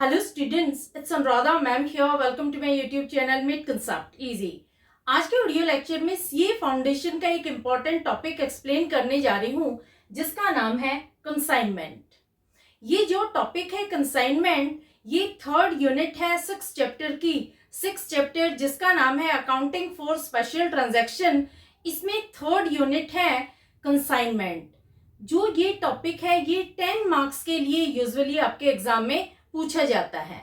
Hello students, it's Anuradha ma'am here. Welcome to my YouTube channel made concept easy. आज के video lecture में CA foundation का एक important topic explain करने जा रही हूँ जिसका नाम है कंसाइनमेंट। ये जो टॉपिक है कंसाइनमेंट, ये थर्ड यूनिट है 6 चैप्टर की। 6 चैप्टर जिसका नाम है अकाउंटिंग फॉर स्पेशल ट्रांजैक्शन, इसमें थर्ड यूनिट है कंसाइनमेंट। जो ये टॉपिक है ये 10 मार्क्स के लिए यूजुअली आपके एग्जाम में पूछा जाता है,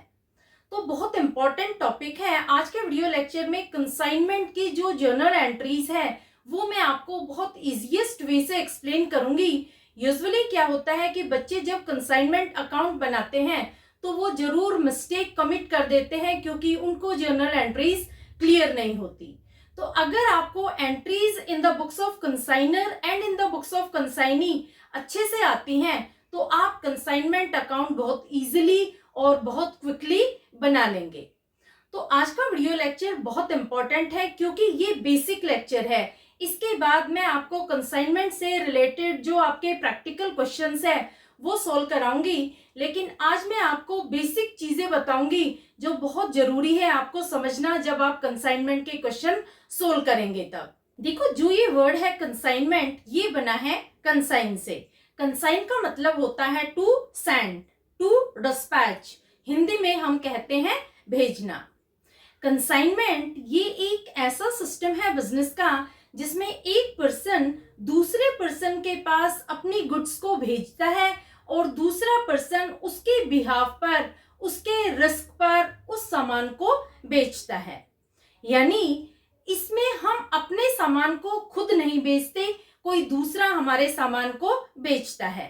तो बहुत इंपॉर्टेंट टॉपिक है। आज के वीडियो लेक्चर में कंसाइनमेंट की जो जर्नल एंट्रीज है वो मैं आपको बहुत इजीएस्ट वे से एक्सप्लेन करूंगी। यूजुअली क्या होता है कि बच्चे जब कंसाइनमेंट अकाउंट बनाते हैं तो वो जरूर मिस्टेक कमिट कर देते हैं क्योंकि उनको जर्नल एंट्रीज क्लियर नहीं होती। तो अगर आपको entries in the books of consignor and in the books of consignee अच्छे से आती हैं तो आप कंसाइनमेंट अकाउंट बहुत इजीली और बहुत क्विकली बना लेंगे। तो आज का वीडियो लेक्चर बहुत इंपॉर्टेंट है क्योंकि ये बेसिक लेक्चर है। इसके बाद मैं आपको कंसाइनमेंट से रिलेटेड जो आपके प्रैक्टिकल क्वेश्चंस है वो सोल्व कराऊंगी, लेकिन आज मैं आपको बेसिक चीजें बताऊंगी जो बहुत जरूरी है आपको समझना जब आप कंसाइनमेंट के क्वेश्चन सोल्व करेंगे। तब देखो, जो ये वर्ड है कंसाइनमेंट, ये बना है कंसाइन से। कंसाइन का मतलब होता है to send, to dispatch, Hindi में हम कहते हैं भेजना। कंसाइनमेंट ये एक ऐसा सिस्टम है बिजनेस का जिसमें एक पर्सन दूसरे पर्सन के पास अपनी गुड्स को भेजता है और दूसरा पर्सन उसके बिहाफ पर, उसके रिस्क पर उस सामान को बेचता है। यानी इसमें हम अपने सामान को खुद नहीं बेचते, कोई दूसरा हमारे सामान को बेचता है।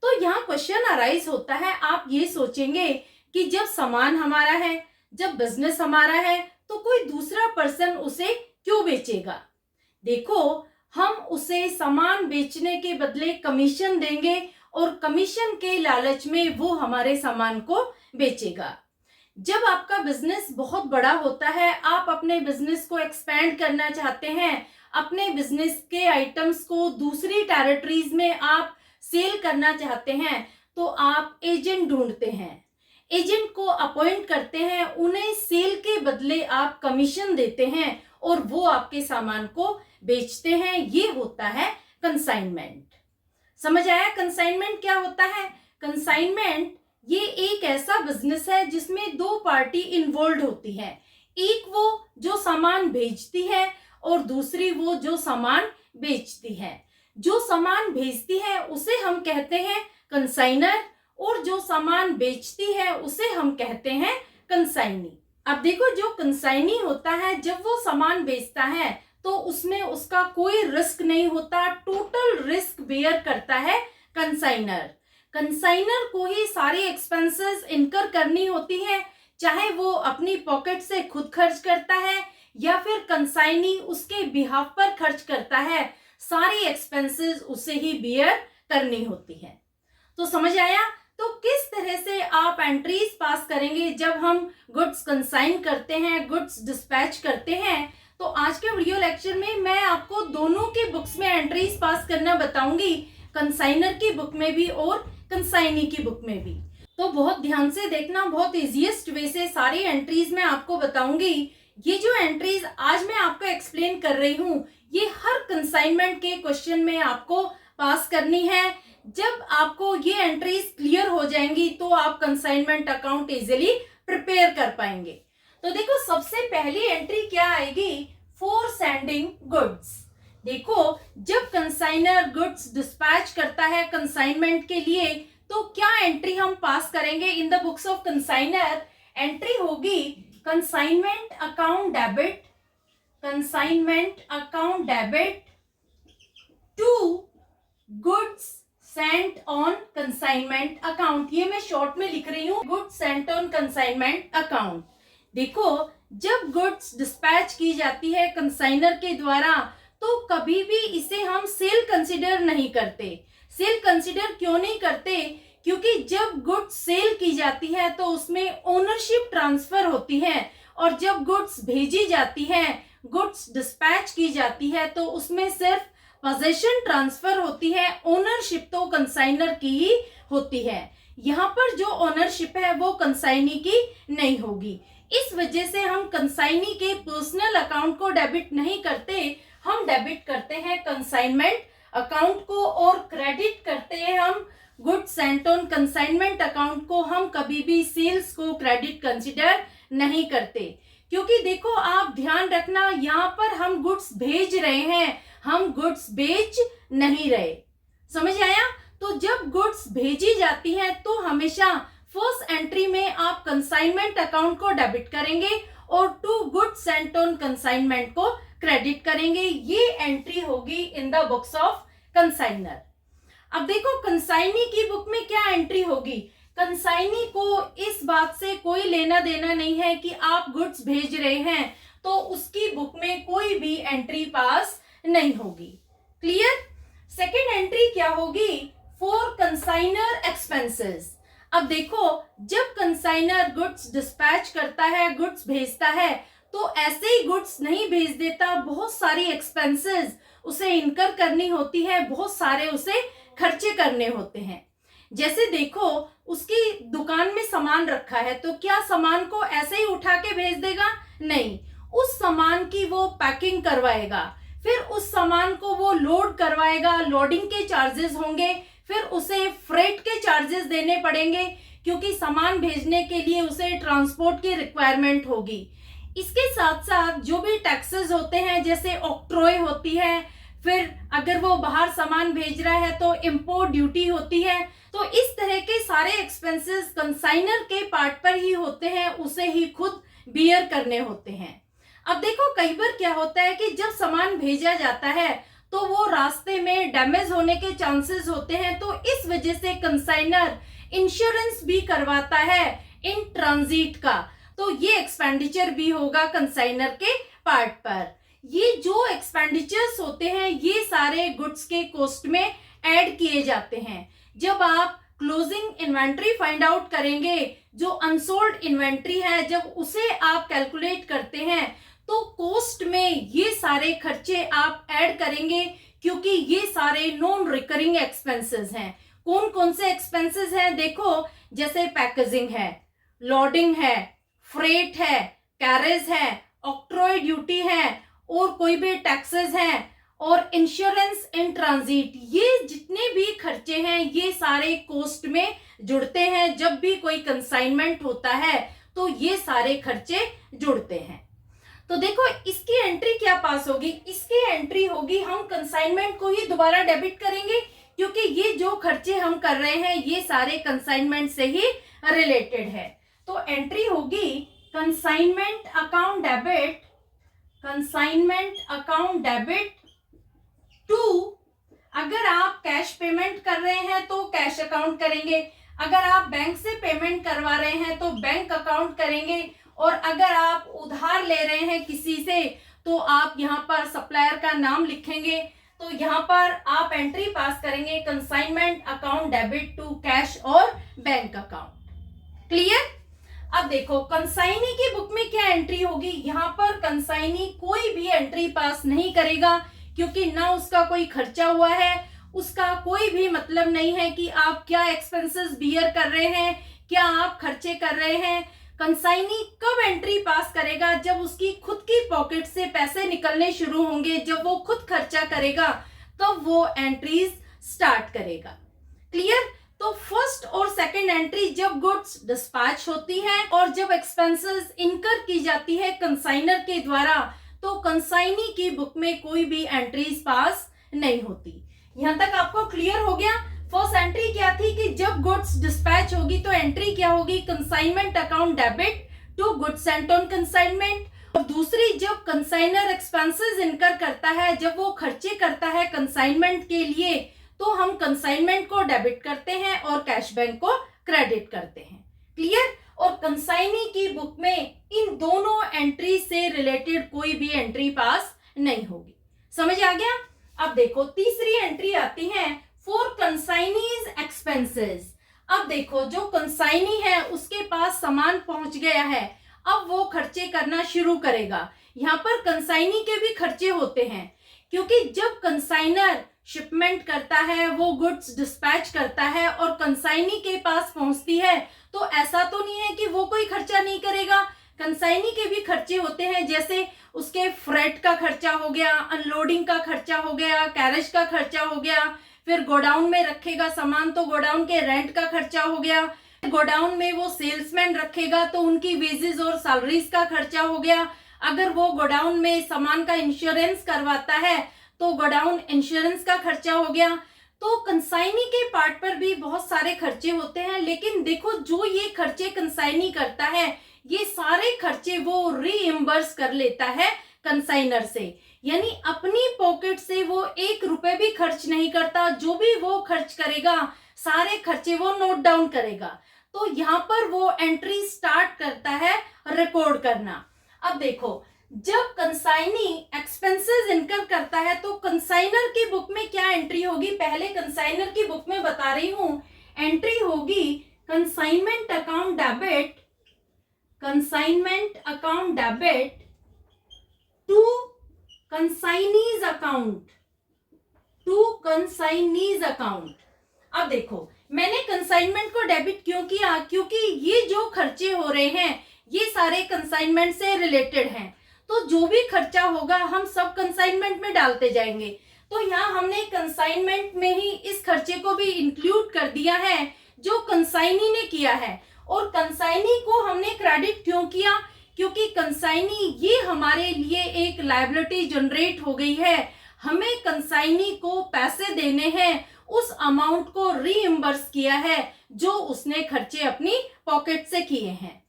तो यहाँ क्वेश्चन अराइज होता है, आप ये सोचेंगे कि जब सामान हमारा है, जब बिजनेस हमारा है, तो कोई दूसरा पर्सन उसे क्यों बेचेगा। देखो, हम उसे सामान बेचने के बदले कमीशन देंगे और कमीशन के लालच में वो हमारे सामान को बेचेगा। जब आपका बिजनेस बहुत बड़ा होता है, आप अपने बिजनेस को एक्सपेंड करना चाहते हैं, अपने बिजनेस के आइटम्स को दूसरी टेरिटरीज में आप सेल करना चाहते हैं, तो आप एजेंट ढूंढते हैं, एजेंट को अपॉइंट करते हैं, उन्हें सेल के बदले आप कमीशन देते हैं और वो आपके सामान को बेचते हैं। ये होता है कंसाइनमेंट। समझ आया कंसाइनमेंट क्या होता है? कंसाइनमेंट ये एक ऐसा बिजनेस है जिसमें दो पार्टी इन्वॉल्व होती है। एक वो जो सामान भेजती है और दूसरी वो जो सामान बेचती है। जो सामान भेजती है उसे हम कहते हैं कंसाइनर और जो सामान बेचती है उसे हम कहते हैं कंसाइनी। अब देखो, जो कंसाइनी होता है जब वो सामान बेचता है तो उसमें उसका कोई रिस्क नहीं होता, टोटल रिस्क बेयर करता है कंसाइनर। कंसाइनर को ही सारी एक्सपेंसेस इनकर करनी होती है, चाहे वो अपनी पॉकेट से खुद खर्च करता है या फिर कंसाइनी उसके बिहाफ पर खर्च करता है, सारी एक्सपेंसेस उसे ही बेयर करनी होती है। तो समझ आया? तो किस तरह से आप एंट्रीज पास करेंगे जब हम गुड्स कंसाइन करते हैं, गुड्स डिस्पैच करते हैं। तो आज के वीडियो लेक्चर में मैं आपको दोनों के बुक्स में एंट्रीज पास करना बताऊंगी, कंसाइनर की बुक में भी और कंसाइनी की बुक में भी। तो बहुत ध्यान से देखना, बहुत इजीएस्ट वे से सारी एंट्रीज मैं आपको बताऊंगी। ये जो एंट्रीज आज मैं आपको एक्सप्लेन कर रही हूँ ये हर कंसाइनमेंट के क्वेश्चन में आपको पास करनी है। जब आपको ये एंट्रीज क्लियर हो जाएंगी तो आप कंसाइनमेंट अकाउंट इजीली प्रिपेयर कर पाएंगे। तो देखो, सबसे पहली एंट्री क्या आएगी? For sending goods. देखो, जब कंसाइनर गुड्स डिस्पैच करता है कंसाइनमेंट के लिए तो क्या एंट्री हम पास करेंगे in the books of consignor? Entry होगी consignment account debit, consignment account debit to goods sent on consignment account. ये मैं शॉर्ट में लिख रही हूँ, goods sent on consignment account. देखो, जब गुड्स डिस्पैच की जाती है कंसाइनर के द्वारा तो कभी भी इसे हम सेल कंसिडर नहीं करते। सेल कंसिडर क्यों नहीं करते? क्योंकि जब गुड्स सेल की जाती है तो उसमें ओनरशिप ट्रांसफर होती है और जब गुड्स भेजी जाती है, गुड्स डिस्पैच की जाती है तो उसमें सिर्फ पोजेशन ट्रांसफर होती है, ओनरशिप तो कंसाइनर की ही होती है। यहाँ पर जो ओनरशिप है वो कंसाइनी की नहीं होगी। इस वजह से हम कंसाइनी के पर्सनल अकाउंट को डेबिट नहीं करते, हम डेबिट करते हैं कंसाइनमेंट अकाउंट को और क्रेडिट करते हैं हम goods sent on consignment account को। हम कभी भी सेल्स को क्रेडिट कंसिडर नहीं करते, क्योंकि देखो आप ध्यान रखना, यहाँ पर हम गुड्स भेज रहे हैं, हम गुड्स बेच नहीं रहे। समझ आया? तो जब गुड्स भेजी जाती हैं तो हमेशा फर्स्ट एंट्री में आप कंसाइनमेंट अकाउंट को डेबिट करेंगे और to goods sent on consignment को क्रेडिट करेंगे। ये एंट्री होगी in the books of consignor. अब देखो कंसाइनी की बुक में क्या एंट्री होगी। कंसाइनी को इस बात से कोई लेना देना नहीं है कि आप गुड्स भेज रहे हैं, तो उसकी बुक में कोई भी एंट्री पास नहीं होगी। क्लियर? सेकेंड एंट्री क्या होगी? For consignor expenses. अब देखो जब कंसाइनर गुड्स डिस्पैच करता है, गुड्स भेजता है, तो ऐसे ही गुड्स नहीं भेज देता, बहुत सारी एक्सपेंसेस उसे इनकर करनी होती है, बहुत सारे उसे खर्चे करने होते हैं। जैसे देखो उसकी दुकान में सामान रखा है, तो क्या सामान को ऐसे ही उठा के भेज देगा? नहीं, उस सामान की वो पैकिंग करवाएगा, फिर उस सामान को वो लोड करवाएगा, लोडिंग के चार्जेस होंगे, फिर उसे फ्रेट के चार्जेस देने पड़ेंगे, क्योंकि सामान भेजने के लिए उसे ट्रांसपोर्ट की रिक्वायरमेंट होगी। इसके साथ साथ जो भी टैक्सेस होते हैं, जैसे ऑक्ट्रॉय होती है, फिर अगर वो बाहर सामान भेज रहा है तो इंपोर्ट ड्यूटी होती है। तो इस तरह के सारे एक्सपेंसेस कंसाइनर के पार्ट पर ही होते हैं, उसे ही खुद बियर करने होते हैं। अब देखो कई बार क्या होता है कि जब सामान भेजा जाता है तो वो रास्ते में डैमेज होने के चांसेस होते हैं, तो इस वजह से कंसाइनर इंश्योरेंस भी करवाता है इन ट्रांजिट का। तो ये एक्सपेंडिचर भी होगा कंसाइनर के पार्ट पर। ये जो एक्सपेंडिचर्स होते हैं ये सारे गुड्स के कॉस्ट में ऐड किए जाते हैं। जब आप क्लोजिंग इन्वेंट्री फाइंड आउट करेंगे, जो अनसोल्ड इन्वेंट्री है, जब उसे आप कैलकुलेट करते हैं तो कॉस्ट में ये सारे खर्चे आप ऐड करेंगे, क्योंकि ये सारे नॉन रिकरिंग एक्सपेंसेस हैं। कौन कौन से एक्सपेंसेस हैं? देखो जैसे पैकेजिंग है, लोडिंग है, फ्रेट है, कैरेज है, ऑक्ट्रॉय ड्यूटी है, और कोई भी टैक्सेस हैं, और इंश्योरेंस इन ट्रांजिट। ये जितने भी खर्चे हैं ये सारे कॉस्ट में जुड़ते हैं। जब भी कोई कंसाइनमेंट होता है तो ये सारे खर्चे जुड़ते हैं। तो देखो इसकी एंट्री क्या पास होगी? इसकी एंट्री होगी, हम कंसाइनमेंट को ही दोबारा डेबिट करेंगे, क्योंकि ये जो खर्चे हम कर रहे हैं ये सारे कंसाइनमेंट से ही रिलेटेड है। तो एंट्री होगी consignment account debit, consignment account debit to, अगर आप कैश पेमेंट कर रहे हैं तो कैश अकाउंट करेंगे, अगर आप बैंक से पेमेंट करवा रहे हैं तो बैंक अकाउंट करेंगे, और अगर आप उधार ले रहे हैं किसी से तो आप यहाँ पर सप्लायर का नाम लिखेंगे। तो यहाँ पर आप एंट्री पास करेंगे consignment account debit to cash और बैंक अकाउंट। क्लियर? अब देखो कंसाइनी की बुक में क्या एंट्री होगी। यहाँ पर कंसाइनी कोई भी एंट्री पास नहीं करेगा, क्योंकि ना उसका कोई खर्चा हुआ है, उसका कोई भी मतलब नहीं है कि आप क्या एक्सपेंसेस बियर कर रहे हैं, क्या आप खर्चे कर रहे हैं। कंसाइनी कब एंट्री पास करेगा? जब उसकी खुद की पॉकेट से पैसे निकलने शुरू होंगे, जब वो खुद खर्चा करेगा तब वो एंट्रीज स्टार्ट करेगा। क्लियर? तो फर्स्ट और सेकंड एंट्री जब गुड्स डिस्पैच होती है और जब एक्सपेंसेस इनकर की जाती है कंसाइनर के द्वारा, तो कंसाइनी की बुक में कोई भी एंट्रीज पास नहीं होती। यहां तक आपको क्लियर हो गया? फर्स्ट एंट्री क्या थी कि जब गुड्स डिस्पैच होगी तो एंट्री क्या होगी? Consignment account debit to goods sent on consignment. और दूसरी जब कंसाइनर एक्सपेंसेस इनकर करता है, जब वो खर्चे करता है कंसाइनमेंट के लिए, तो हम कंसाइनमेंट को डेबिट करते हैं और कैश बैंक को क्रेडिट करते हैं। क्लियर? और कंसाइनी की बुक में इन दोनों एंट्री से रिलेटेड कोई भी एंट्री पास नहीं होगी। समझ आ गया? अब देखो तीसरी एंट्री आती है फॉर कंसाइनीज एक्सपेंसेस। अब देखो जो कंसाइनी है उसके पास सामान पहुंच गया है, अब वो खर्चे करना शुरू करेगा। यहाँ पर कंसाइनी के भी खर्चे होते हैं, क्योंकि जब कंसाइनर शिपमेंट करता है, वो गुड्स डिस्पैच करता है और कंसाइनी के पास पहुंचती है, तो ऐसा तो नहीं है कि वो कोई खर्चा नहीं करेगा। कंसाइनी के भी खर्चे होते हैं, जैसे उसके फ्रेट का खर्चा हो गया, अनलोडिंग का खर्चा हो गया, कैरेज का खर्चा हो गया, फिर गोडाउन में रखेगा सामान तो गोडाउन के रेंट का खर्चा हो गया, गोडाउन में वो सेल्समैन रखेगा तो उनकी वेजेस और सैलरीज का खर्चा हो गया, अगर वो गोडाउन में सामान का इंश्योरेंस करवाता है तो गोडाउन इंश्योरेंस का खर्चा हो गया। तो कंसाइनी के पार्ट पर भी बहुत सारे खर्चे होते हैं, लेकिन देखो जो ये खर्चे कंसाइनी करता है, ये सारे खर्चे वो रीइम्बर्स कर लेता है कंसाइनर से, यानी अपनी पॉकेट से वो 1 रुपए भी खर्च नहीं करता। जो भी वो खर्च करेगा सारे खर्चे वो नोट डाउन करेगा। तो यहाँ पर वो एंट्री स्टार्ट करता है रिकॉर्ड करना। अब देखो, जब कंसाइनी एक्सपेंसेस इनकर करता है तो कंसाइनर की बुक में क्या एंट्री होगी, पहले कंसाइनर की बुक में बता रही हूं, एंट्री होगी consignment account debit, consignment account debit to consignee's account, to consignee's account. अब देखो, मैंने कंसाइनमेंट को डेबिट क्यों किया, क्योंकि ये जो खर्चे हो रहे हैं ये सारे कंसाइनमेंट से रिलेटेड हैं, तो जो भी खर्चा होगा हम सब कंसाइनमेंट में डालते जाएंगे। तो यहाँ हमने कंसाइनमेंट में ही इस खर्चे को भी इंक्लूड कर दिया है जो कंसाइनी ने किया है। और कंसाइनी को हमने क्रेडिट क्यों किया, क्योंकि कंसाइनी ये हमारे लिए एक लायबिलिटी जनरेट हो गई है, हमें कंसाइनी को पैसे देने हैं, उस अमाउंट को रीइम्बर्स किया है जो उसने खर्चे अपनी पॉकेट से किए हैं।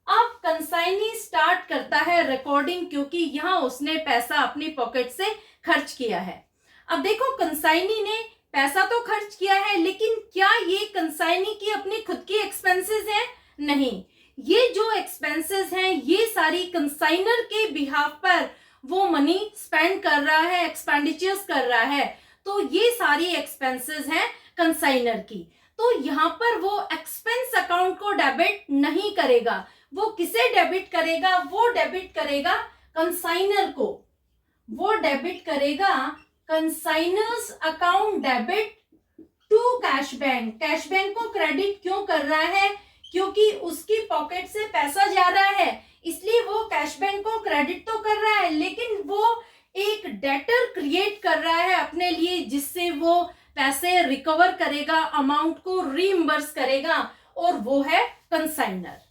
अब कंसाइनी स्टार्ट करता है रिकॉर्डिंग, क्योंकि यहाँ उसने पैसा अपनी पॉकेट से खर्च किया है। अब देखो, कंसाइनी ने पैसा तो खर्च किया है, लेकिन क्या ये कंसाइनी की अपनी खुद की एक्सपेंसेस हैं? नहीं, ये जो एक्सपेंसेस हैं ये सारी कंसाइनर के बिहाफ पर वो मनी स्पेंड कर रहा है, एक्सपेंडिचर्स कर रहा है, तो ये सारी एक्सपेंसेस हैं कंसाइनर की। तो यहाँ पर वो एक्सपेंस अकाउंट को डेबिट नहीं करेगा, वो किसे डेबिट करेगा, वो डेबिट करेगा कंसाइनर को, वो डेबिट करेगा consignor's account debit to cash bank. Cash bank को क्रेडिट क्यों कर रहा है, क्योंकि उसकी पॉकेट से पैसा जा रहा है, इसलिए वो कैश बैंक को क्रेडिट तो कर रहा है, लेकिन वो एक डेटर क्रिएट कर रहा है अपने लिए, जिससे वो पैसे रिकवर करेगा, अमाउंट को रीइम्बर्स करेगा, और वो है कंसाइनर।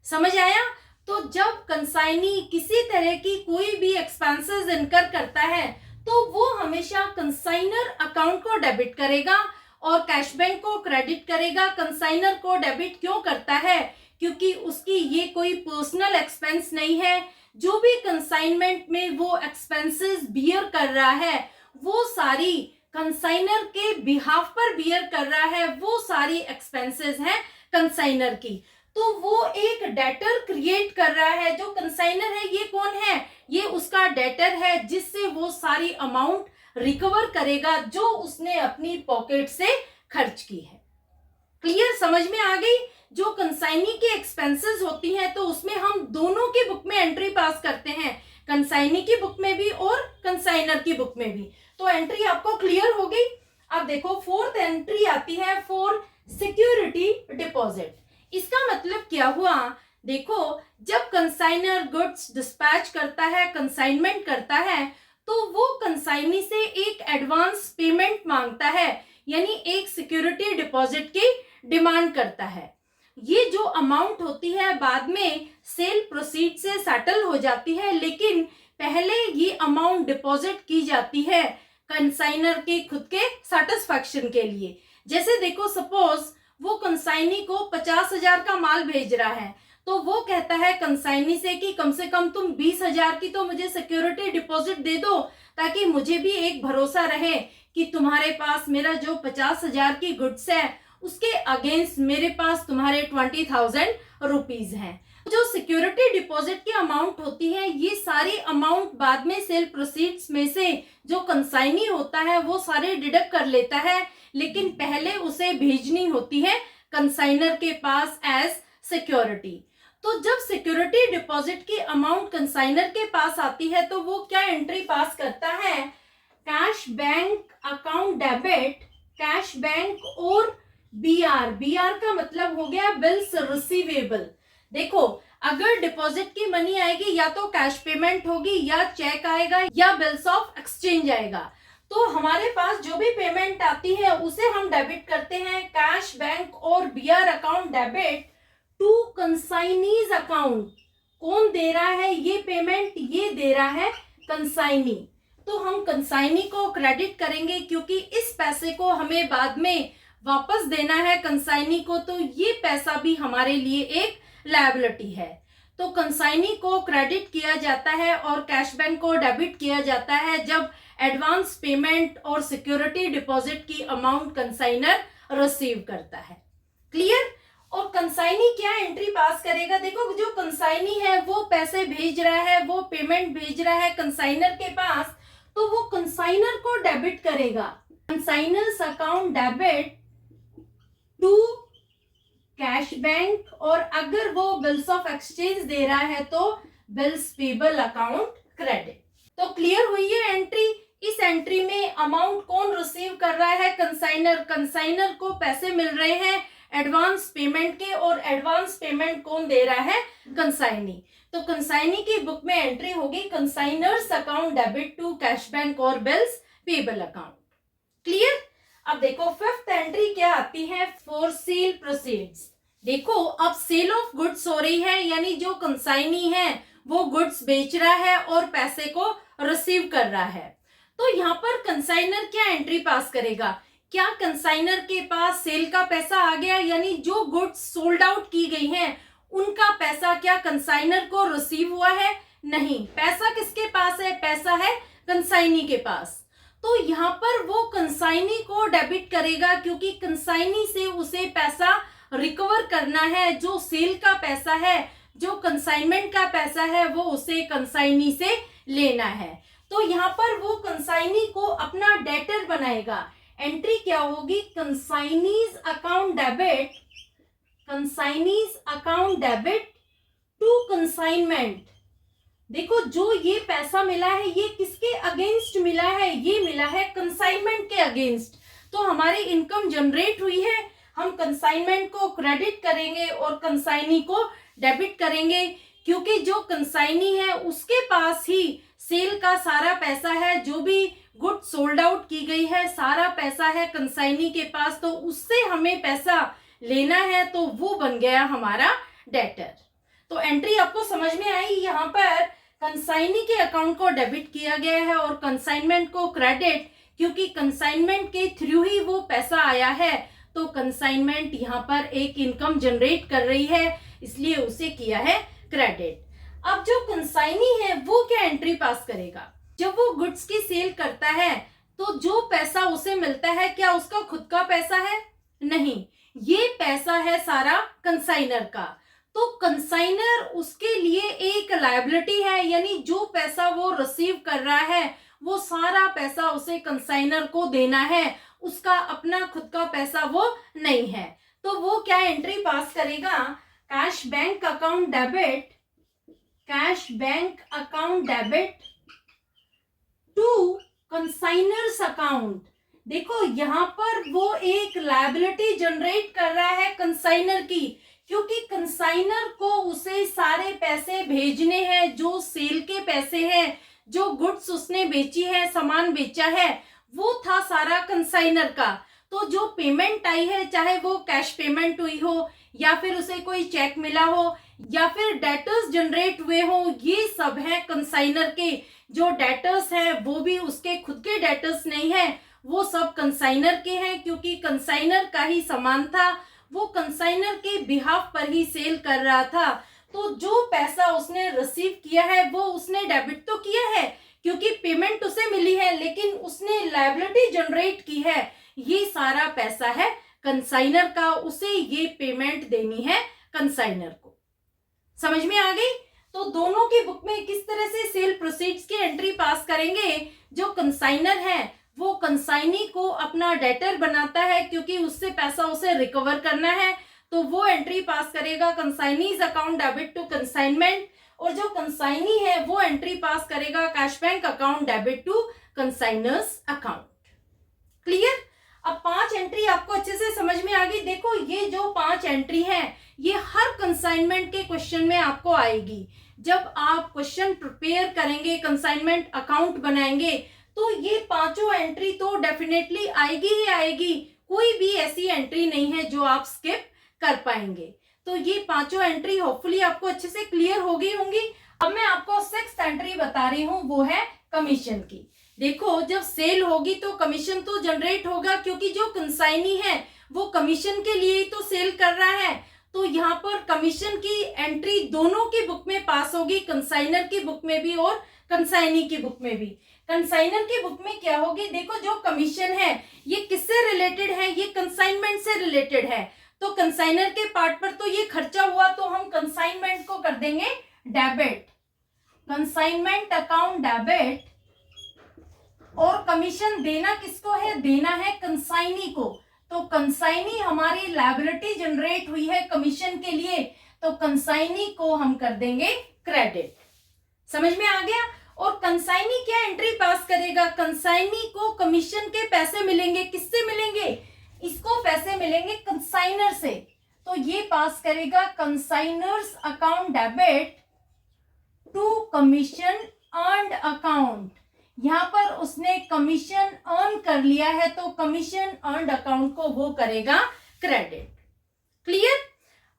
समझ आया? तो जब कंसाइनी किसी तरह की कोई भी एक्सपेंसेस इनकर करता है तो वो हमेशा कंसाइनर अकाउंट को डेबिट करेगा और कैश बैंक को क्रेडिट करेगा। कंसाइनर को डेबिट क्यों करता है, क्योंकि उसकी ये कोई पर्सनल एक्सपेंस नहीं है। जो भी कंसाइनमेंट में वो एक्सपेंसेस बियर कर रहा है वो सारी कंसाइनर के बिहाफ पर बियर कर रहा है, वो सारी एक्सपेंसेस हैं कंसाइनर की। तो वो एक डेटर क्रिएट कर रहा है। जो कंसाइनर है ये कौन है, ये उसका डेटर है, जिससे वो सारी अमाउंट रिकवर करेगा जो उसने अपनी पॉकेट से खर्च की है। क्लियर, समझ में आ गई? जो कंसाइनी की एक्सपेंसेस होती हैं तो उसमें हम दोनों की बुक में एंट्री पास करते हैं, कंसाइनी की बुक में भी और कंसाइनर की बुक में भी। तो एंट्री आपको क्लियर हो गई। अब देखो, फोर्थ एंट्री आती है फॉर सिक्योरिटी डिपॉजिट। इसका मतलब क्या हुआ, देखो, जब कंसाइनर गुड्स डिस्पैच करता है, कंसाइनमेंट करता है, तो वो कंसाइनी से एक एडवांस पेमेंट मांगता है, यानी एक सिक्योरिटी डिपॉजिट की डिमांड करता है। ये जो अमाउंट होती है बाद में सेल प्रोसीड से सेटल हो जाती है, लेकिन पहले ये अमाउंट डिपॉजिट की जाती है कंसाइनर के खुद के सेटिस्फैक्शन के लिए। जैसे देखो, सपोज वो कंसाइनी को 50,000 का माल भेज रहा है, तो वो कहता है कंसाइनी से कि कम से कम तुम 20,000 की तो मुझे सिक्योरिटी डिपॉजिट दे दो, ताकि मुझे भी एक भरोसा रहे कि तुम्हारे पास मेरा जो 50,000 की गुड्स है उसके अगेंस्ट मेरे पास तुम्हारे 20,000 रुपीज हैं। जो सिक्योरिटी डिपॉजिट की अमाउंट होती है, ये सारी अमाउंट बाद में सेल प्रोसीड्स में से जो कंसाइनी होता है वो सारे डिडक्ट कर लेता है, लेकिन पहले उसे भेजनी होती है कंसाइनर के पास एज सिक्योरिटी। तो जब सिक्योरिटी डिपॉजिट की अमाउंट कंसाइनर के पास आती है तो वो क्या एंट्री पास करता है, cash bank account debit, cash bank और बीआर, बीआर का मतलब हो गया बिल्स रिसीवेबल। देखो अगर डिपॉजिट की मनी आएगी या तो कैश पेमेंट होगी या चेक आएगा या बिल्स ऑफ एक्सचेंज आएगा, तो हमारे पास जो भी पेमेंट आती है उसे हम डेबिट करते हैं कैश बैंक और BR account debit to consignee's account. कौन दे रहा है ये पेमेंट? ये दे रहा है कंसाइनी। तो हम कंसाइनी को क्रेडिट करेंगे क्योंकि इस पैसे को हमें बाद में वापस देना है कंसाइनी को, तो ये पैसा भी हमारे लिए एक लायबिलिटी है। तो कंसाइनी को क्रेडिट किया जाता है और कैश बैंक को डेबिट किया जाता है जब एडवांस पेमेंट और सिक्योरिटी डिपॉजिट की अमाउंट कंसाइनर रिसीव करता है। क्लियर? और कंसाइनी क्या एंट्री पास करेगा? देखो जो कंसाइनी है वो पैसे भेज रहा है, वो पेमेंट भेज रहा है कंसाइनर के पास, तो वो कंसाइनर को डेबिट करेगा, consignor's account debit to cash bank, और अगर वो बिल्स ऑफ एक्सचेंज दे रहा है तो बिल्स पेबल अकाउंट क्रेडिट। तो क्लियर हुई है एंट्री। इस एंट्री में अमाउंट कौन रिसीव कर रहा है? कंसाइनर। कंसाइनर को पैसे मिल रहे हैं एडवांस पेमेंट के, और एडवांस पेमेंट कौन दे रहा है? कंसाइनी। तो कंसाइनी की बुक में एंट्री होगी consignor's account debit to cash bank और बिल्स पेबल अकाउंट। क्लियर? अब देखो फिफ्थ एंट्री क्या आती है? For sale proceeds. देखो अब सेल ऑफ गुड्स हो रही है, यानी जो कंसाइनी है वो गुड्स बेच रहा है और पैसे को रिसीव कर रहा है। तो यहाँ पर कंसाइनर क्या एंट्री पास करेगा? क्या कंसाइनर के पास सेल का पैसा आ गया, यानी जो गुड्स सोल्ड आउट की गई हैं उनका पैसा क्या कंसाइनर को रिसीव हुआ है? नहीं। पैसा किसके पास है? पैसा है कंसाइनी के पास। तो यहाँ पर वो कंसाइनी को डेबिट करेगा क्योंकि कंसाइनी से उसे पैसा रिकवर करना है। जो सेल का पैसा है, जो कंसाइनमेंट का पैसा है, वो उसे कंसाइनी से लेना है। तो यहाँ पर वो कंसाइनी को अपना डेटर बनाएगा। एंट्री क्या होगी? Consignee's account debit, consignee's account debit to consignment. देखो जो ये पैसा मिला है ये किसके अगेंस्ट मिला है? ये मिला है कंसाइनमेंट के अगेंस्ट। तो हमारी इनकम जनरेट हुई है, हम कंसाइनमेंट को क्रेडिट करेंगे और कंसाइनी को डेबिट करेंगे, क्योंकि जो कंसाइनी है उसके पास ही सेल का सारा पैसा है। जो भी गुड सोल्ड आउट की गई है सारा पैसा है कंसाइनी के पास, तो उससे हमें पैसा लेना है, तो वो बन गया हमारा डेटर। तो एंट्री आपको समझ में आई? यहाँ पर कंसाइनी के अकाउंट को डेबिट किया गया है और कंसाइनमेंट को क्रेडिट, क्योंकि कंसाइनमेंट के थ्रू ही वो पैसा आया है। तो कंसाइनमेंट यहाँ पर एक इनकम जनरेट कर रही है, इसलिए उसे किया है क्रेडिट। अब जो कंसाइनी है वो क्या एंट्री पास करेगा? जब वो गुड्स की सेल करता है तो जो पैसा उसे मिलता है क्या उसका खुद का पैसा है? नहीं, ये पैसा है सारा कंसाइनर का। तो कंसाइनर उसके लिए एक लायबिलिटी है, यानी जो पैसा वो रिसीव कर रहा है वो सारा पैसा उसे कंसाइनर को देना है, उसका अपना खुद का पैसा वो नहीं है। तो वो क्या एंट्री पास करेगा? Cash bank account debit, cash bank account debit to consignor's account. देखो यहाँ पर वो एक लायबिलिटी जनरेट कर रहा है कंसाइनर की, क्योंकि कंसाइनर को उसे सारे पैसे भेजने हैं, जो सेल के पैसे हैं, जो गुड्स उसने बेची है, सामान बेचा है, वो था सारा कंसाइनर का। तो जो पेमेंट आई है, चाहे वो कैश पेमेंट हुई हो या फिर उसे कोई चेक मिला हो या फिर डेटर्स जनरेट हुए हो, ये सब है कंसाइनर के। जो डेटर्स हैं वो भी उसके खुद के डेटर्स नहीं है, वो सब कंसाइनर के हैं, क्योंकि कंसाइनर का ही सामान था, वो कंसाइनर के बिहाफ पर ही सेल कर रहा था। तो जो पैसा उसने रिसीव किया है वो उसने डेबिट तो किया है क्योंकि पेमेंट उसे मिली है, लेकिन उसने लायबिलिटी जनरेट की है, ये सारा पैसा है कंसाइनर का, उसे ये पेमेंट देनी है कंसाइनर को। समझ में आ गई? तो दोनों की बुक में किस तरह से सेल प्रोसीड्स की एंट्री पास करेंगे? जो कंसाइनर है वो कंसाइनी को अपना डेटर बनाता है क्योंकि उससे पैसा उसे रिकवर करना है, तो वो एंट्री पास करेगा consignee's account debit to consignment, और जो कंसाइनी है वो एंट्री पास करेगा cash bank account debit to consignor's account. Clear? अब 5 एंट्री आपको अच्छे से समझ में आ गई। देखो ये जो 5 एंट्री है ये हर कंसाइनमेंट के क्वेश्चन में आपको आएगी। जब आप क्वेश्चन प्रिपेयर करेंगे, कंसाइनमेंट अकाउंट बनाएंगे, तो ये पांचों एंट्री तो डेफिनेटली आएगी ही आएगी। कोई भी ऐसी एंट्री नहीं है जो आप स्किप कर पाएंगे। तो ये पांचों एंट्री होपफुली आपको अच्छे से क्लियर हो गई होंगी। अब मैं आपको 6th एंट्री बता रही हूँ, वो है कमीशन की। देखो जब सेल होगी तो कमीशन तो जनरेट होगा, क्योंकि जो कंसाइनी है वो कमीशन के लिए ही तो सेल कर रहा है। तो यहाँ पर कमीशन की एंट्री दोनों की बुक में पास होगी, कंसाइनर की बुक में भी और कंसाइनी की बुक में भी। कंसाइनर की बुक में क्या होगी? देखो जो कमीशन है ये किससे रिलेटेड है? ये कंसाइनमेंट से रिलेटेड है। तो कंसाइनर के पार्ट पर तो ये खर्चा हुआ, तो हम कंसाइनमेंट को कर देंगे डेबिट, कंसाइनमेंट अकाउंट डेबिट। और कमीशन देना किसको है? देना है कंसाइनी को। तो कंसाइनी हमारी लायबिलिटी जनरेट हुई है कमीशन के लिए, तो कंसाइनी को हम कर देंगे क्रेडिट। समझ में आ गया? और कंसाइनी क्या एंट्री पास करेगा? कंसाइनी को कमीशन के पैसे मिलेंगे। किससे मिलेंगे? इसको पैसे मिलेंगे कंसाइनर से, तो ये पास करेगा consignor's account debit to commission earned account. यहाँ पर उसने कमीशन अर्न कर लिया है, तो कमीशन अर्न्ड अकाउंट को वो करेगा क्रेडिट। क्लियर?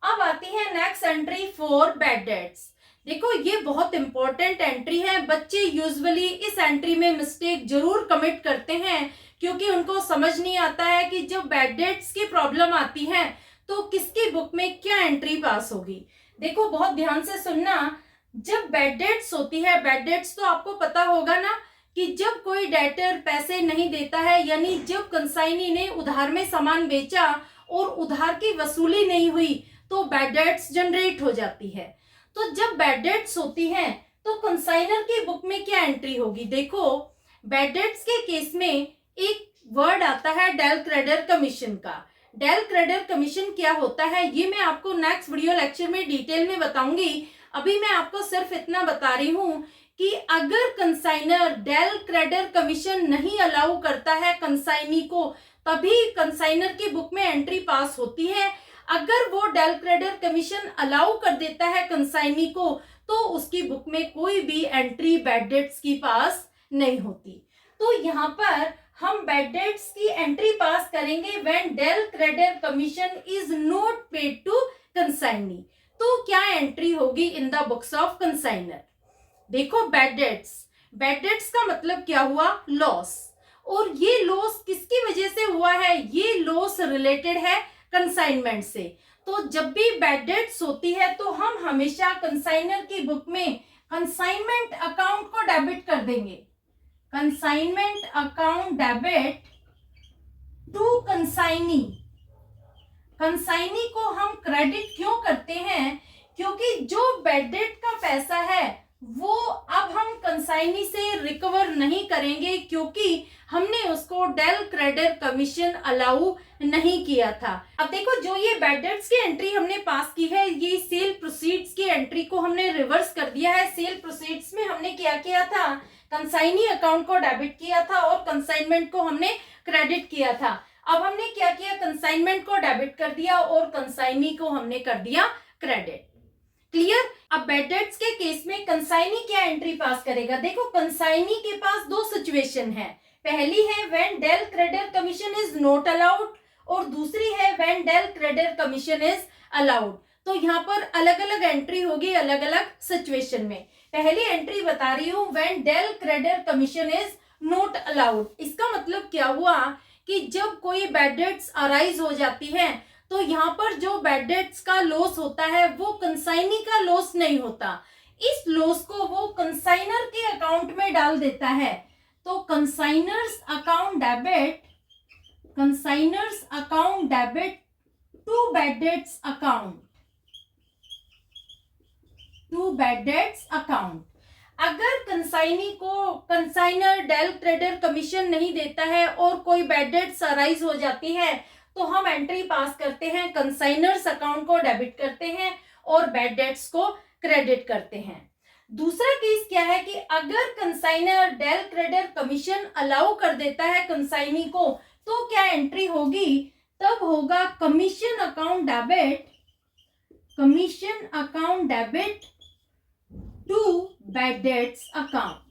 अब आती है next entry for bad debts. देखो ये बहुत इंपॉर्टेंट एंट्री है। बच्चे यूजुअली इस एंट्री में मिस्टेक जरूर कमिट करते हैं, क्योंकि उनको समझ नहीं आता है कि जब बैड डेट्स की प्रॉब्लम आती है तो किसकी बुक में क्या एंट्री पास होगी। देखो बहुत ध्यान से सुनना। जब बैड डेट्स होती है, बैड डेट्स तो आपको पता होगा ना कि जब कोई डेटर पैसे नहीं देता है, यानी जब कंसाइनी ने उधार में सामान बेचा और उधार की वसूली नहीं हुई, तो बैड डेट्स जनरेट हो जाती है। तो जब बैड डेट्स होती हैं तो कंसाइनर की बुक में क्या एंट्री होगी? देखो बैड डेट्स के केस में एक वर्ड आता है डेल क्रेडिटर कमीशन का। डेल क्रेडिटर कमीशन क्या होता है ये मैं आपको नेक्स्ट वीडियो लेक्चर में डिटेल में बताऊंगी। अभी मैं आपको सिर्फ इतना बता रही हूं कि अगर कंसाइनर डेल क्रेडिटर कमीशन नहीं अलाउ करता है कंसाइनी को, तभी कंसाइनर की बुक में एंट्री पास होती है। अगर वो डेल क्रेडिटर कमीशन अलाउ कर देता है कंसाइनी को, तो उसकी बुक में कोई भी एंट्री बैड डेट्स की पास नहीं होती। तो यहाँ पर हम बैड डेट्स की एंट्री पास करेंगे when del credere commission is not paid to consignee. तो क्या एंट्री होगी in the books of consignor? देखो बैड डेट्स का मतलब क्या हुआ? लॉस। और ये लॉस किसकी वजह से हुआ है? ये लॉस रिलेटेड है कंसाइनमेंट से। तो जब भी बैड डेट्स होती है तो हम हमेशा कंसाइनर की बुक में कंसाइनमेंट अकाउंट को डेबिट कर देंगे, consignment account debit to consignee. Consignee को हम क्रेडिट क्यों करते हैं? क्योंकि जो बैड डेट का पैसा है वो अब हम कंसाइनी से रिकवर नहीं करेंगे, क्योंकि हमने उसको डेल क्रेडिटर कमीशन अलाउ नहीं किया था। अब देखो जो ये बैड डेट्स की एंट्री हमने पास की है, ये सेल प्रोसीड्स की एंट्री को हमने रिवर्स कर दिया है। सेल प्रोसीड्स में हमने क्या किया था? कंसाइनी अकाउंट को डेबिट किया था और कंसाइनमेंट को हमने क्रेडिट किया था। अब हमने क्या किया? कंसाइनमेंट को डेबिट कर दिया और कंसाइनी को हमने कर दिया क्रेडिट। क्लियर? अब बैड डेट्स के केस में कंसाइनी क्या एंट्री पास करेगा? देखो कंसाइनी के पास दो सिचुएशन है। पहली है when del credere commission is not allowed, और दूसरी है when del credere commission is allowed. तो यहाँ पर अलग अलग एंट्री होगी अलग अलग सिचुएशन में। पहली एंट्री बता रही हूँ when del credere commission is not allowed. इसका मतलब क्या हुआ कि जब कोई बैड डेट्स अराइज हो जाती है तो यहाँ पर जो बैड डेट्स का लॉस होता है वो कंसाइनी का लॉस नहीं होता। इस लॉस को वो कंसाइनर के अकाउंट में डाल देता है। तो consignor's account debit to bad debts account. अगर कंसाइनी को कंसाइनर डेल क्रेडिटर कमीशन नहीं देता है और कोई बैड डेट्स अराइज हो जाती है, तो हम एंट्री पास करते हैं, कंसाइनर्स अकाउंट को डेबिट करते हैं और बैड डेट्स को क्रेडिट करते हैं। दूसरा केस क्या है कि अगर consignor del credit commission allow कर देता है कंसाइनी को, तो क्या एंट्री होगी? तब होगा commission account debit to bad debts account.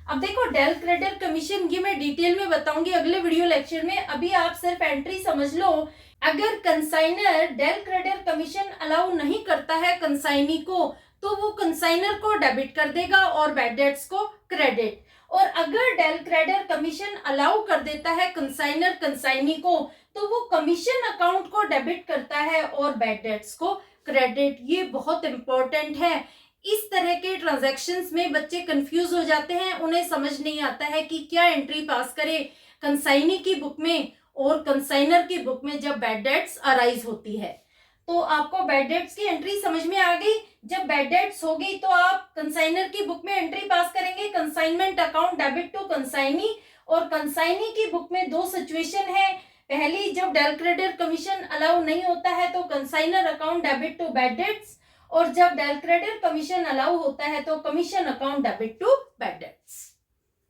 अब देखो डेल क्रेडिट कमीशन, ये मैं डिटेल में बताऊंगी अगले वीडियो लेक्चर में, अभी आप सिर्फ एंट्री समझ लो। अगर consignor del credit commission allow नहीं करता है कंसाइनी को, तो वो कंसाइनर को डेबिट कर देगा और बैड डेट्स को क्रेडिट। और अगर डेल क्रेडिट कमीशन अलाउ कर देता है कंसाइनर कंसाइनी को, तो वो कमीशन अकाउंट को डेबिट करता है और बैड डेट्स को क्रेडिट। ये बहुत इंपॉर्टेंट है। इस तरह के ट्रांजैक्शंस में बच्चे कंफ्यूज हो जाते हैं, उन्हें समझ नहीं आता है कि क्या एंट्री पास करे कंसाइनी की बुक में और कंसाइनर की बुक में जब बैड डेट्स अराइज होती है। तो आपको बैड डेट्स की एंट्री समझ में आ गई। जब बैड डेट्स हो गई तो आप कंसाइनर की बुक में एंट्री पास करेंगे, consignment account debit to consignee. और कंसाइनी की बुक में दो सिचुएशन है। पहली, जब डेल क्रेडिट कमीशन अलाउ नहीं होता है तो consignor account debit to bad debts, और जब डेल क्रेडिट कमीशन अलाउ होता है तो commission account debit to bad debts.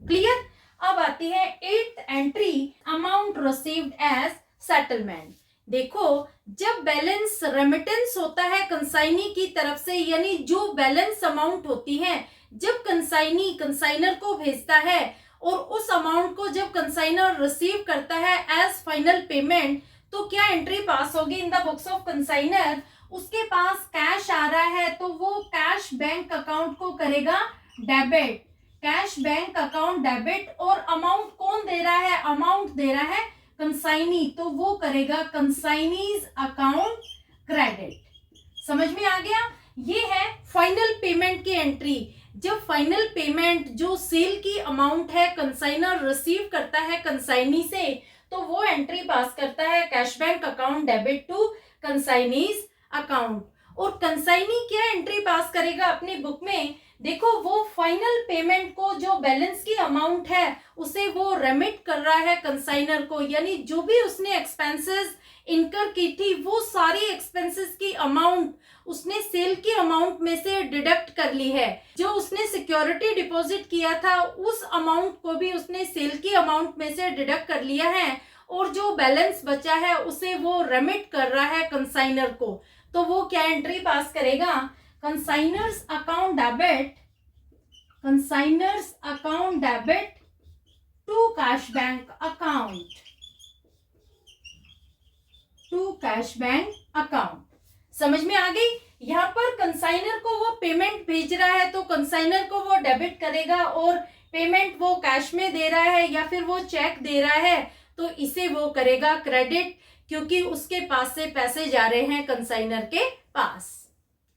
Clear? अब आती है 8th entry, amount received as settlement. देखो, जब बैलेंस रेमिटेंस होता है कंसाइनी की तरफ से, यानी जो बैलेंस अमाउंट होती है, जब कंसाइनी कंसाइनर को भेजता है और उस अमाउंट को जब कंसाइनर रिसीव करता है एज फाइनल पेमेंट, तो क्या एंट्री पास होगी in the books of consignor? उसके पास कैश आ रहा है तो वो कैश बैंक अकाउंट को करेगा debit, cash bank account debit. और अमाउंट कौन दे रहा है? अमाउंट दे रहा है कंसाइनी, तो वो करेगा कंसाइनीज अकाउंट क्रेडिट। समझ में आ गया? ये है फाइनल पेमेंट की एंट्री। जब फाइनल पेमेंट जो सेल की अमाउंट है कंसाइनर रिसीव करता है कंसाइनी से, तो वो एंट्री पास करता है cash bank account debit to consignee's account. और कंसाइनी क्या एंट्री पास करेगा अपनी बुक में? देखो, वो फाइनल पेमेंट को, जो बैलेंस की अमाउंट है, उसे वो रेमिट कर रहा है कंसाइनर को, यानी जो भी उसने एक्सपेंसेस इनकर की थी, वो सारी एक्सपेंसेस की अमाउंट उसने सेल की अमाउंट में से डिडक्ट कर ली है। जो उसने सिक्योरिटी डिपॉजिट किया था, उस अमाउंट को भी उसने सेल की अमाउंट में से डिडक्ट कर लिया है, और जो बैलेंस बचा है उसे वो रेमिट कर रहा है कंसाइनर को। तो वो क्या एंट्री पास करेगा? Consignor's account debit to cash bank account. समझ में आ गई? यहाँ पर कंसाइनर को वो पेमेंट भेज रहा है तो कंसाइनर को वो डेबिट करेगा, और पेमेंट वो कैश में दे रहा है या फिर वो चेक दे रहा है तो इसे वो करेगा क्रेडिट, क्योंकि उसके पास से पैसे जा रहे हैं कंसाइनर के पास।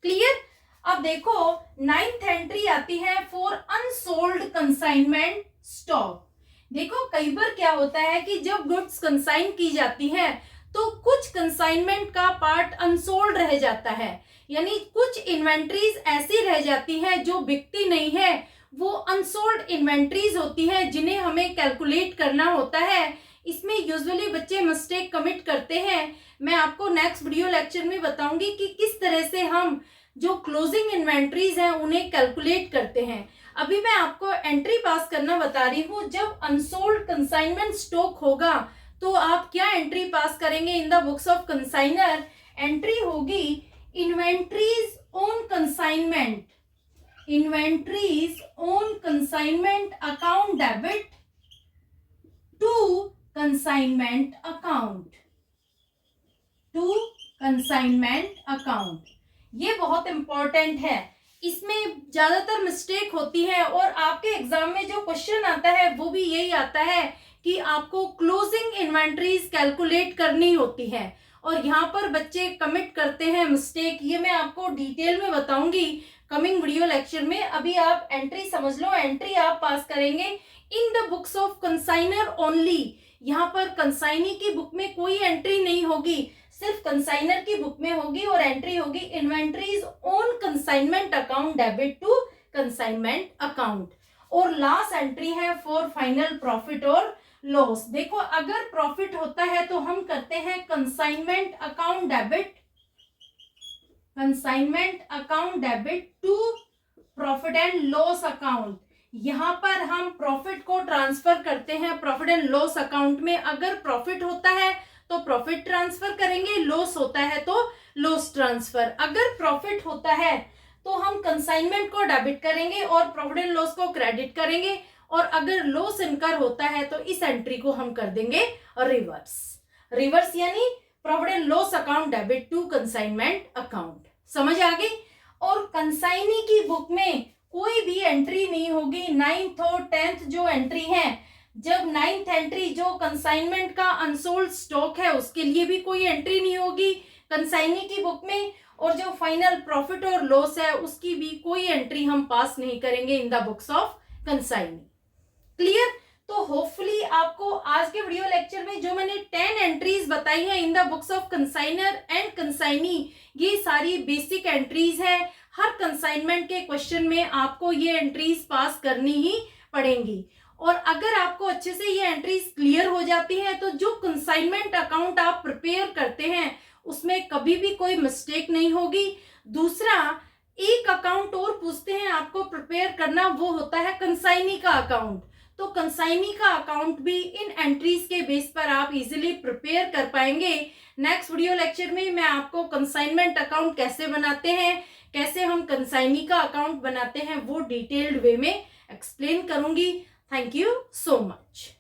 क्लियर? अब देखो 9th एंट्री आती है फॉर अनसोल्ड कंसाइनमेंट स्टॉक। देखो, कई बार क्या होता है कि जब गुड्स कंसाइन की जाती है तो कुछ कंसाइनमेंट का पार्ट अनसोल्ड रह जाता है, यानी कुछ इन्वेंट्रीज ऐसी रह जाती है जो बिकती नहीं है, वो अनसोल्ड इन्वेंट्रीज होती है जिन्हें हमें कैलकुलेट करना होता है। इसमें यूजुअली बच्चे मिस्टेक कमिट करते हैं। मैं आपको नेक्स्ट वीडियो लेक्चर में बताऊंगी कि किस तरह से हम जो क्लोजिंग इन्वेंट्रीज हैं उन्हें कैलकुलेट करते हैं। अभी मैं आपको एंट्री पास करना बता रही हूँ। जब अनसोल्ड कंसाइनमेंट स्टॉक होगा तो आप क्या एंट्री पास करेंगे in the books of consignor? Entry होगी inventories on consignment account debit to consignment account. ये बहुत इंपॉर्टेंट है, इसमें ज्यादातर मिस्टेक होती है और आपके एग्जाम में जो क्वेश्चन आता है वो भी यही आता है कि आपको क्लोजिंग इन्वेंट्रीज कैलकुलेट करनी होती है, और यहाँ पर बच्चे कमिट करते हैं मिस्टेक। ये मैं आपको डिटेल में बताऊंगी कमिंग वीडियो लेक्चर में। अभी आप एंट्री समझ लो। एंट्री आप पास करेंगे in the books of consignor only. यहाँ पर कंसाइनी की बुक में कोई एंट्री नहीं होगी, सिर्फ कंसाइनर की बुक में होगी, और एंट्री होगी inventories on consignment account debit to consignment account. और लास्ट एंट्री है फॉर फाइनल प्रॉफिट और लॉस। देखो, अगर प्रॉफिट होता है तो हम करते हैं consignment account debit consignment account debit to profit and loss account. यहाँ पर हम प्रॉफिट को ट्रांसफर करते हैं प्रॉफिट एंड लॉस अकाउंट में। अगर प्रॉफिट होता है तो प्रॉफिट ट्रांसफर करेंगे, लॉस होता है तो लॉस ट्रांसफर। अगर प्रॉफिट होता है तो हम कंसाइनमेंट को डेबिट करेंगे और प्रॉफिट एंड लॉस को क्रेडिट करेंगे, और अगर लॉस इनकर होता है तो इस एंट्री को हम कर देंगे रिवर्स। रिवर्स यानी profit and loss account debit to consignment account. समझ आ गई। और कंसाइनी की बुक में कोई भी एंट्री नहीं होगी। 9th और 10th जो एंट्री है, जब 9th एंट्री जो कंसाइनमेंट का अनसोल्ड स्टॉक है उसके लिए भी कोई एंट्री नहीं होगी कंसाइनी की बुक में, और जो फाइनल प्रॉफिट और लॉस है उसकी भी कोई एंट्री हम पास नहीं करेंगे in the books of consignee. Clear. तो होपफुली आपको आज के वीडियो लेक्चर में जो मैंने 10 एंट्रीज बताई हैं in the books of consignor and consignee, ये सारी बेसिक एंट्रीज है। हर कंसाइनमेंट के क्वेश्चन में आपको ये एंट्रीज पास करनी ही पड़ेंगी। और अगर आपको अच्छे से ये एंट्रीज क्लियर हो जाती हैं तो जो कंसाइनमेंट अकाउंट आप प्रिपेयर करते हैं उसमें कभी भी कोई मिस्टेक नहीं होगी। दूसरा, एक अकाउंट और पूछते हैं आपको प्रिपेयर करना, वो होता है कंसाइनी का अकाउंट। तो कंसाइनी का अकाउंट भी इन एंट्रीज के बेस पर आप इजीली प्रिपेयर कर पाएंगे। नेक्स्ट वीडियो लेक्चर में मैं आपको कंसाइनमेंट अकाउंट कैसे बनाते हैं, कैसे हम कंसाइनी का अकाउंट बनाते हैं, वो डिटेल्ड वे में एक्सप्लेन करूंगी। Thank you so much.